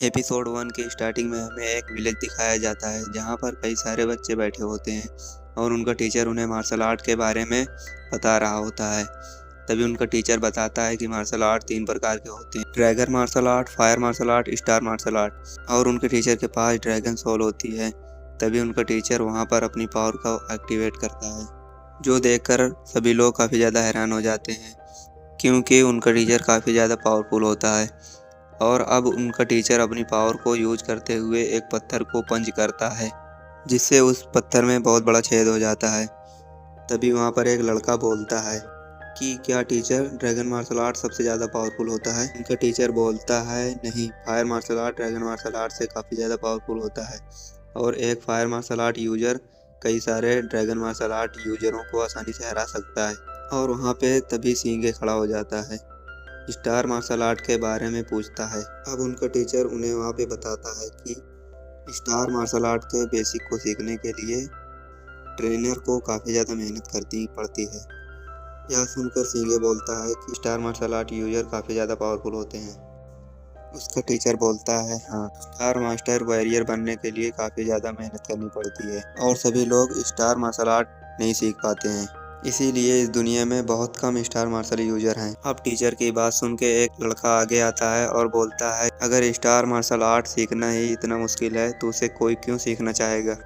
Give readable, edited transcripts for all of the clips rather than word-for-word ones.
Episode 1 की starting में हमें एक विलेज दिखाया जाता है जहाँ पर कई सारे बच्चे बैठे होते हैं और उनका टीचर उन्हें मार्शल आर्ट के बारे में बता रहा होता है। तभी उनका टीचर बताता है कि मार्शल आर्ट 3 प्रकार के होते हैं, dragon martial art, fire martial art, star martial art. और उनके टीचर के पास ड्रैगन सोल होती है। तभी उनका टीचर वहाँ पर अपनी पावर का एक्टिवेट करता है, जो देखकर सभी लोग काफ़ी ज़्यादा हैरान हो जाते हैं क्योंकि उनका टीचर काफ़ी ज़्यादा पावरफुल होता है। और अब उनका टीचर अपनी पावर को यूज करते हुए एक पत्थर को पंच करता है, जिससे उस पत्थर में बहुत बड़ा छेद हो जाता है। तभी वहाँ पर एक लड़का बोलता है कि क्या टीचर, ड्रैगन मार्शल आर्ट सबसे ज़्यादा पावरफुल होता है? उनका टीचर बोलता है नहीं, fire martial art dragon martial art से काफ़ी ज़्यादा पावरफुल होता है और एक फायर मार्शल आर्ट यूजर कई सारे ड्रैगन मार्शल आर्ट यूजरों को आसानी से हरा सकता है। और वहाँ पे तभी सींगे खड़ा हो जाता है, स्टार मार्शल आर्ट के बारे में पूछता है। अब उनका टीचर उन्हें वहाँ पे बताता है कि स्टार मार्शल आर्ट के बेसिक को सीखने के लिए ट्रेनर को काफ़ी ज़्यादा मेहनत करनी पड़ती है। यह सुनकर सींगे बोलता है कि स्टार मार्शल आर्ट यूजर काफ़ी ज़्यादा पावरफुल होते हैं। उसका टीचर बोलता है हाँ, स्टार मास्टर वॉरियर बनने के लिए काफ़ी ज़्यादा मेहनत करनी पड़ती है और सभी लोग स्टार मार्शल आर्ट नहीं सीख पाते हैं। इसीलिए इस दुनिया में बहुत कम स्टार मार्शल यूजर हैं। अब टीचर की बात सुन के एक लड़का आगे आता है और बोलता है, अगर स्टार मार्शल आर्ट सीखना ही इतना मुश्किल है तो उसे कोई क्यों सीखना चाहेगा?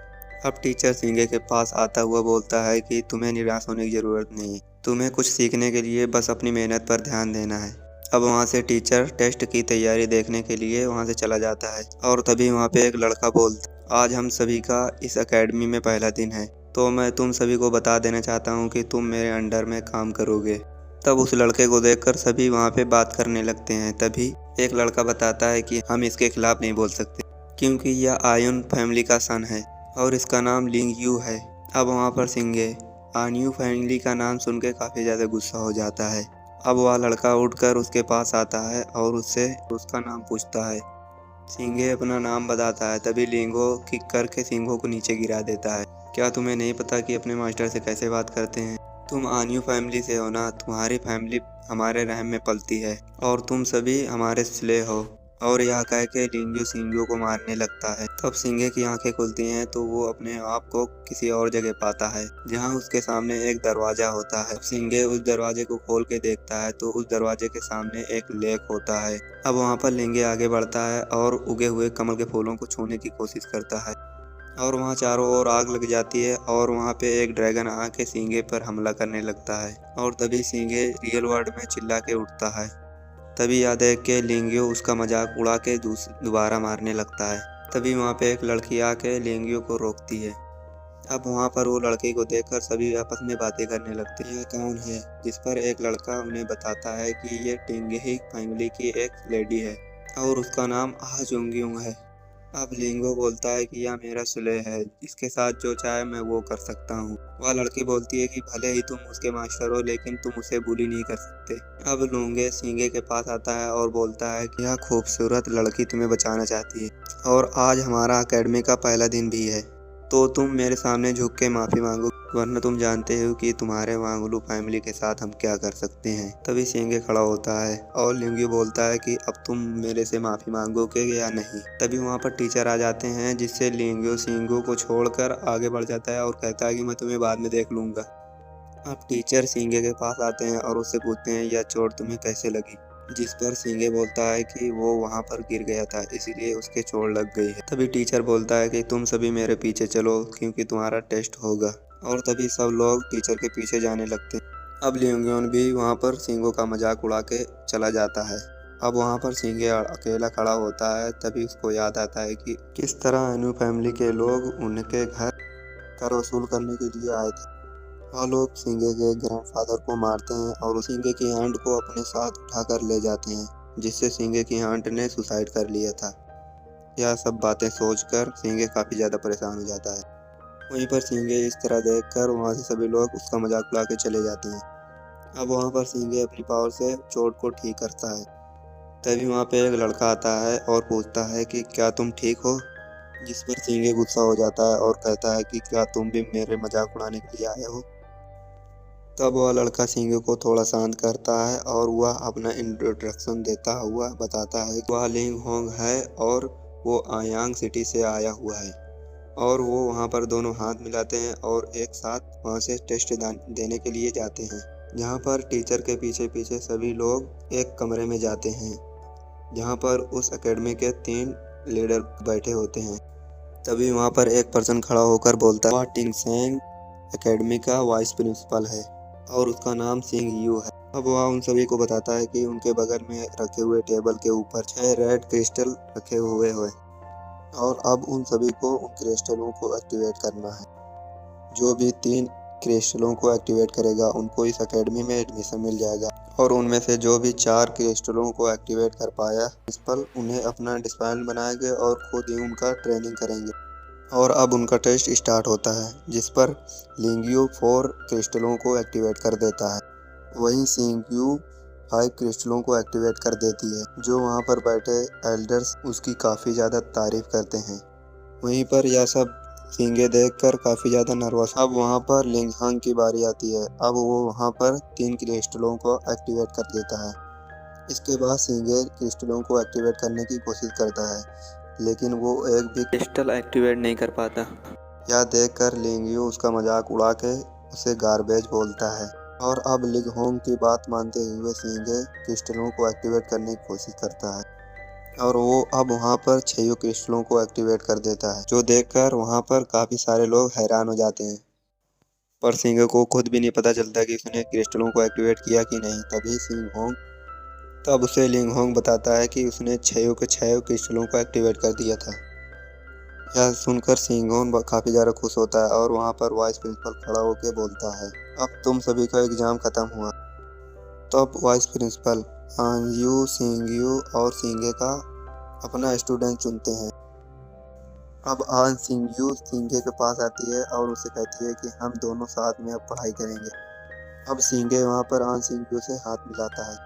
अब टीचर सींगे के पास आता हुआ बोलता है कि तुम्हें निराश होने की ज़रूरत नहीं, तुम्हें कुछ सीखने के लिए बस अपनी मेहनत पर ध्यान देना है। अब वहाँ से टीचर टेस्ट की तैयारी देखने के लिए वहाँ से चला जाता है और तभी वहाँ पे एक लड़का बोलता, आज हम सभी का इस एकेडमी में पहला दिन है, तो मैं तुम सभी को बता देना चाहता हूँ कि तुम मेरे अंडर में काम करोगे। तब उस लड़के को देखकर सभी वहाँ पे बात करने लगते हैं। तभी एक लड़का बताता है कि हम इसके खिलाफ नहीं बोल सकते क्योंकि यह आयुन फैमिली का सन है और इसका नाम लिंग यू है। अब वहाँ पर सिंगे आन्यू फैमिली का नाम सुन के काफ़ी ज़्यादा गुस्सा हो जाता है। अब वह लड़का उठकर उसके पास आता है और उससे उसका नाम पूछता है। सिंगे अपना नाम बताता है। तभी लिंगो किक करके सिंगो को नीचे गिरा देता है। क्या तुम्हें नहीं पता कि अपने मास्टर से कैसे बात करते हैं? तुम आन्यू फैमिली से हो ना, तुम्हारी फैमिली हमारे रहम में पलती है और तुम सभी हमारे स्ले हो। और यह कह के लिंगू सिंगू को मारने लगता है। तब सिंगे की आंखें खुलती हैं तो वो अपने आप को किसी और जगह पाता है जहां उसके सामने एक दरवाजा होता है। सिंगे उस दरवाजे को खोल के देखता है तो उस दरवाजे के सामने एक लेक होता है। अब वहां पर लिंगे आगे बढ़ता है और उगे हुए कमल के फूलों को छूने की कोशिश करता है और वहाँ चारों ओर आग लग जाती है और वहाँ पे एक ड्रैगन आके सींगे पर हमला करने लगता है और तभी सींगे रियल वर्ल्ड में चिल्ला के उठता है। तभी यह देख के लिंगियो उसका मजाक उड़ा के दोबारा मारने लगता है। तभी वहाँ पे एक लड़की आके लिंगियो को रोकती है। अब वहाँ पर वो लड़की को देखकर सभी आपस में बातें करने लगते हैं, यह कौन है? जिस पर एक लड़का उन्हें बताता है कि ये टिंगही फैमिली की एक लेडी है और उसका नाम आह जुंगयुंग है। अब लिंगो बोलता है कि यह मेरा सुले है, इसके साथ जो चाहे मैं वो कर सकता हूँ। वह लड़की बोलती है कि भले ही तुम उसके मास्टर हो लेकिन तुम उसे बुली नहीं कर सकते। अब लूंगे सींगे के पास आता है और बोलता है कि यह खूबसूरत लड़की तुम्हें बचाना चाहती है और आज हमारा अकेडमी का पहला दिन भी है, तो तुम मेरे सामने झुक के माफ़ी मांगो, वरना तुम जानते हो कि तुम्हारे वांगलू फैमिली के साथ हम क्या कर सकते हैं। तभी सींगे खड़ा होता है और लिंगी बोलता है कि अब तुम मेरे से माफ़ी मांगोगे या नहीं। तभी वहाँ पर टीचर आ जाते हैं जिससे लिंगियो सिंगो को छोड़कर आगे बढ़ जाता है और कहता है कि मैं तुम्हें बाद में देख लूँगा। अब टीचर सींगे के पास आते हैं और उससे पूछते हैं यह चोट तुम्हें कैसे लगी? जिस पर सींगे बोलता है कि वो वहाँ पर गिर गया था इसीलिए उसके चोट लग गई है। तभी टीचर बोलता है कि तुम सभी मेरे पीछे चलो क्योंकि तुम्हारा टेस्ट होगा। और तभी सब लोग टीचर के पीछे जाने लगते हैं। अब लियोंगियोन भी वहाँ पर सिंगो का मजाक उड़ा के चला जाता है। अब वहाँ पर सिंगे अकेला खड़ा होता है। तभी उसको याद आता है कि किस तरह अनु फैमिली के लोग उनके घर कर वसूल करने के लिए आए थे। वह लोग सिंगे के ग्रैंडफादर को मारते हैं और सिंगे की आंट को अपने साथ उठाकर ले जाते हैं, जिससे सिंगे की आंट ने सुसाइड कर लिया था। यह सब बातें सोचकर सिंगे काफ़ी ज़्यादा परेशान हो जाता है। वहीं पर सिंगे इस तरह देखकर वहाँ से सभी लोग उसका मजाक उड़ा के चले जाते हैं। अब वहाँ पर सिंगे अपनी पावर से चोट को ठीक करता है। तभी वहाँ पे एक लड़का आता है और पूछता है कि क्या तुम ठीक हो? जिस पर सिंगे गुस्सा हो जाता है और कहता है कि क्या तुम भी मेरे मजाक उड़ाने के लिए आए हो? तब वह लड़का सिंगे को थोड़ा शांत करता है और वह अपना इंट्रोडक्शन देता हुआ बताता है कि वह लिंग होंग है और वो आयांग सिटी से आया हुआ है। और वो वहाँ पर दोनों हाथ मिलाते हैं और एक साथ वहाँ से टेस्ट देने के लिए जाते हैं। जहाँ पर टीचर के पीछे पीछे सभी लोग एक कमरे में जाते हैं, जहाँ पर उस एकेडमी के 3 लीडर बैठे होते हैं। तभी वहाँ पर एक पर्सन खड़ा होकर बोलता है, वह टिंगसेंग एकेडमी का वाइस प्रिंसिपल है और उसका नाम सिंग यू है। अब वह उन सभी को बताता है कि उनके बगल में रखे हुए टेबल के ऊपर 6 रेड क्रिस्टल रखे हुए हैं और अब उन सभी को उन क्रिस्टलों को एक्टिवेट करना है। जो भी 3 क्रिस्टलों को एक्टिवेट करेगा उनको इस एकेडमी में एडमिशन मिल जाएगा और उनमें से जो भी 4 क्रिस्टलों को एक्टिवेट कर पाया प्रिंसिपल उन्हें अपना डिस्पाइन बनाएंगे और खुद ही उनका ट्रेनिंग करेंगे। और अब उनका टेस्ट स्टार्ट होता है, जिस पर लिंगयू 4 क्रिस्टलों को एक्टिवेट कर देता है। वहीं सिंगयू 5 क्रिस्टलों को एक्टिवेट कर देती है। जो वहाँ पर बैठे एल्डर्स उसकी काफ़ी ज़्यादा तारीफ करते हैं। वहीं पर यह सब सिंगे देखकर काफ़ी ज़्यादा नर्वस। अब वहाँ पर लिंगहांग की बारी आती है। अब वो वहाँ पर 3 क्रिस्टलों को एक्टिवेट कर देता है। इसके बाद सिंगे क्रिस्टलों को एक्टिवेट करने की कोशिश करता है, लेकिन वो एक भी क्रिस्टल एक्टिवेट नहीं कर पाता। यह देखकर लिंगयू उसका मजाक उड़ा के उसे गार्बेज बोलता है। और अब लिंगहोंग की बात मानते हुए सिंगे क्रिस्टलों को एक्टिवेट करने की कोशिश करता है और वो अब वहाँ पर 6 क्रिस्टलों को एक्टिवेट कर देता है, जो देखकर वहाँ पर काफ़ी सारे लोग हैरान हो जाते हैं। पर सिंगे को खुद भी नहीं पता चलता कि उसने क्रिस्टलों को एक्टिवेट किया कि नहीं। तभी सिंगहोंग तब उसे लिंगहोंग बताता है कि उसने 6 के 6 क्रिस्टलों को एक्टिवेट कर दिया था। यह सुनकर सिंगहोंग काफ़ी ज़्यादा खुश होता है और वहाँ पर वाइस प्रिंसिपल खड़ा होकर बोलता है, अब तुम सभी का एग्ज़ाम ख़त्म हुआ। तब वाइस प्रिंसिपल आंगयू, सिंगयू और सिंगे का अपना स्टूडेंट चुनते हैं। अब आन सिंगयू सिंगे के पास आती है और उसे कहती है कि हम दोनों साथ में अब पढ़ाई करेंगे। अब सिंगे वहाँ पर आन सिंगयू से हाथ मिलाता है।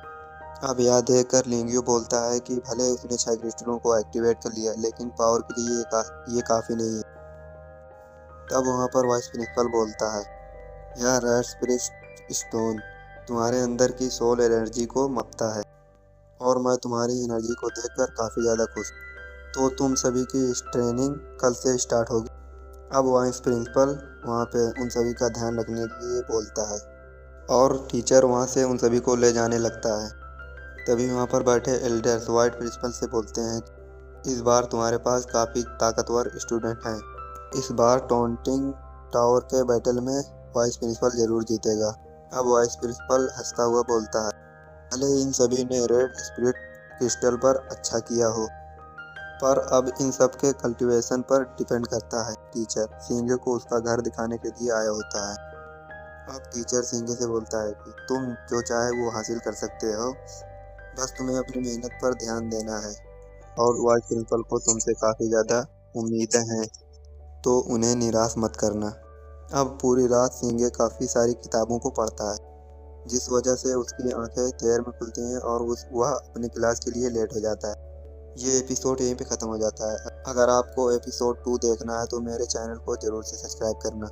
अब यह देखकर लिंगयू बोलता है कि भले उसने 6 क्रिस्टलों को एक्टिवेट कर लिया, लेकिन पावर के लिए ये काफ़ी नहीं है। तब वहाँ पर वाइस प्रिंसिपल बोलता है, यह रेड स्पिरिट स्टोन तुम्हारे अंदर की सोल एनर्जी को मापता है और मैं तुम्हारी एनर्जी को देखकर काफ़ी ज़्यादा खुश। तो तुम सभी की ट्रेनिंग कल से स्टार्ट होगी। अब वाइस प्रिंसिपल वहाँ पे उन सभी का ध्यान रखने के लिए बोलता है और टीचर वहाँ से उन सभी को ले जाने लगता है। तभी वहाँ पर बैठे एल्डर्स वाइट प्रिंसिपल से बोलते हैं, इस बार तुम्हारे पास काफ़ी ताकतवर स्टूडेंट हैं। इस बार टॉन्टिंग टावर के बैटल में वाइस प्रिंसिपल ज़रूर जीतेगा। अब वाइस प्रिंसिपल हंसता हुआ बोलता है, भले इन सभी ने रेड स्पिरिट क्रिस्टल पर अच्छा किया हो, पर अब इन सब के कल्टीवेशन पर डिपेंड करता है। टीचर सिंगे को उसका घर दिखाने के लिए आया होता है। अब टीचर सिंगे से बोलता है कि तुम जो चाहे वो हासिल कर सकते हो, बस तुम्हें अपनी मेहनत पर ध्यान देना है। और वाइस प्रिंसिपल को तुमसे काफ़ी ज़्यादा उम्मीदें हैं, तो उन्हें निराश मत करना। अब पूरी रात सिंगे काफ़ी सारी किताबों को पढ़ता है, जिस वजह से उसकी आंखें देर में खुलती हैं और वह अपनी क्लास के लिए लेट हो जाता है। ये एपिसोड यहीं पे ख़त्म हो जाता है। अगर आपको एपिसोड 2 देखना है तो मेरे चैनल को ज़रूर से सब्सक्राइब करना।